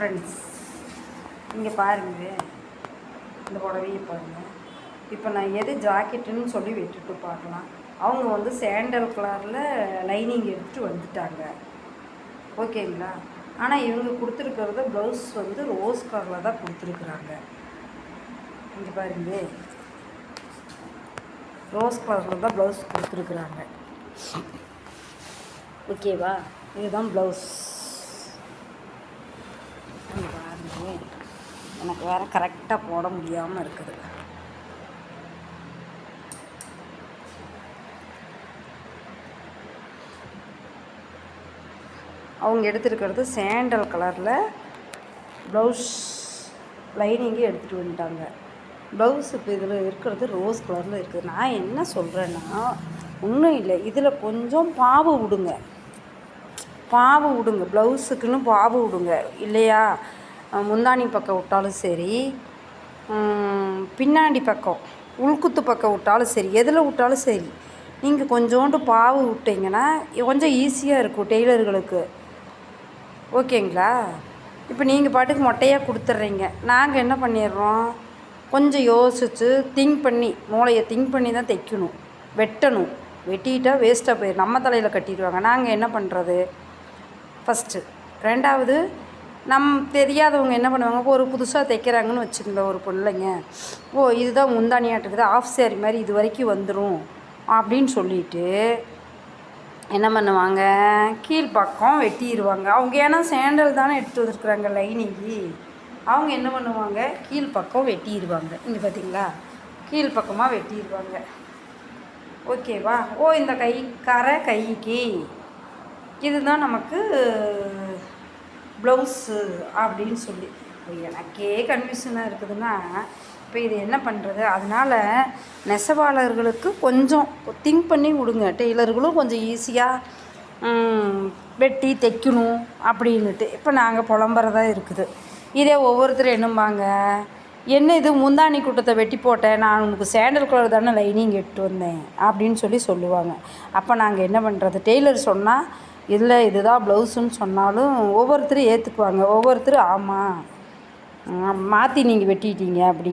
Friends, இங்கே பாருங்க, இந்த புடவையை பாருங்கள். இப்போ நான் எது ஜாக்கெட்டுன்னு சொல்லி விட்டுட்டு பார்க்கலாம். அவங்க வந்து சாண்டல் கலரில் லைனிங் எடுத்துகிட்டு வந்துட்டாங்க, ஓகேங்களா. ஆனால் இவங்க கொடுத்துருக்கிறது ப்ளவுஸ் வந்து ரோஸ் கலரில் தான் கொடுத்துருக்குறாங்க. இங்கே பாருங்க, ரோஸ் கலரில் தான் ப்ளவுஸ் கொடுத்துருக்குறாங்க, ஓகேவா. இதுதான் ப்ளவுஸ். பாருங்க, எனக்கு வேறு கரெக்டாக போட முடியாமல் இருக்குது. அவங்க எடுத்துருக்கிறது சாண்டல் கலரில் ப்ளவுஸ் லைனிங்கே எடுத்துகிட்டு வந்துட்டாங்க. ப்ளவுஸ் இப்போ இதில் இருக்கிறது ரோஸ் கலரில் இருக்குது. நான் என்ன சொல்கிறேன்னா, ஒன்றும் இல்லை, இதில் கொஞ்சம் பாவு விடுங்க, ப்ளவுஸுக்குன்னு பாவு விடுங்க, இல்லையா. முந்தானி பக்கம் விட்டாலும் சரி, பின்னாடி பக்கம் உள்குத்து பக்கம் விட்டாலும் சரி, எதில் விட்டாலும் சரி, நீங்கள் கொஞ்சோண்டு பாவு விட்டிங்கன்னா கொஞ்சம் ஈஸியாக இருக்கும் டெய்லர்களுக்கு, ஓகேங்களா. இப்போ நீங்கள் பாட்டுக்கு மொட்டையாக கொடுத்துட்றீங்க. நாங்கள் என்ன பண்ணிடுறோம், கொஞ்சம் யோசித்து திங்க் பண்ணி, மூளையை திங்க் பண்ணி தான் தைக்கணும், வெட்டணும். வெட்டிட்டால் வேஸ்ட்டாக போயிடும், நம்ம தலையில் கட்டிடுவாங்க. நாங்கள் என்ன பண்ணுறது ஃபஸ்ட்டு. ரெண்டாவது, தெரியாதவங்க என்ன பண்ணுவாங்க, ஒரு புதுசாக தைக்கிறாங்கன்னு வச்சுக்கோங்க ஒரு பிள்ளைங்க, இதுதான் முந்தானியாட்டுக்குது, ஆஃப் சேரீ மாதிரி இது வரைக்கும் வந்துடும் அப்படின்னு சொல்லிட்டு என்ன பண்ணுவாங்க, கீழ்ப்பக்கம் வெட்டிடுவாங்க. அவங்க ஏன்னா சேண்டல் தானே எடுத்து வந்துருக்குறாங்க லைனிங்கு, அவங்க என்ன பண்ணுவாங்க, கீழ்ப்பக்கம் வெட்டிடுவாங்க. இங்கே பார்த்தீங்களா, கீழ்ப்பக்கமாக வெட்டிடுவாங்க, ஓகேவா. இந்த கைக்கு இதுதான் நமக்கு ப்ளவுஸு அப்படின்னு சொல்லி எனக்கே கன்ஃபியூஷனாக இருக்குதுன்னா, இப்போ இது என்ன பண்ணுறது. அதனால் நெசவாளர்களுக்கு கொஞ்சம் திங்க் பண்ணி விடுங்க, டெய்லர்களும் கொஞ்சம் ஈஸியாக வெட்டி தைக்கணும் அப்படின்னுட்டு. இப்போ நாங்கள் புலம்புறதா இருக்குது. இதே ஒவ்வொருத்தரும் என்னம்பாங்க, என்ன இது முந்தானி கூட்டத்தை வெட்டி போட்டேன், நான் உனக்கு சாண்டல் கலர் தானே லைனிங் எடுத்து வந்தேன் அப்படின்னு சொல்லுவாங்க. அப்போ நாங்கள் என்ன பண்ணுறது, டெய்லர் சொன்னால் இல்லை இதுதான் ப்ளவுஸுன்னு சொன்னாலும் ஒவ்வொருத்தரும் ஏற்றுக்குவாங்க, ஒவ்வொருத்தரும் ஆமாம் மாற்றி நீங்கள் வெட்டிட்டீங்க அப்படி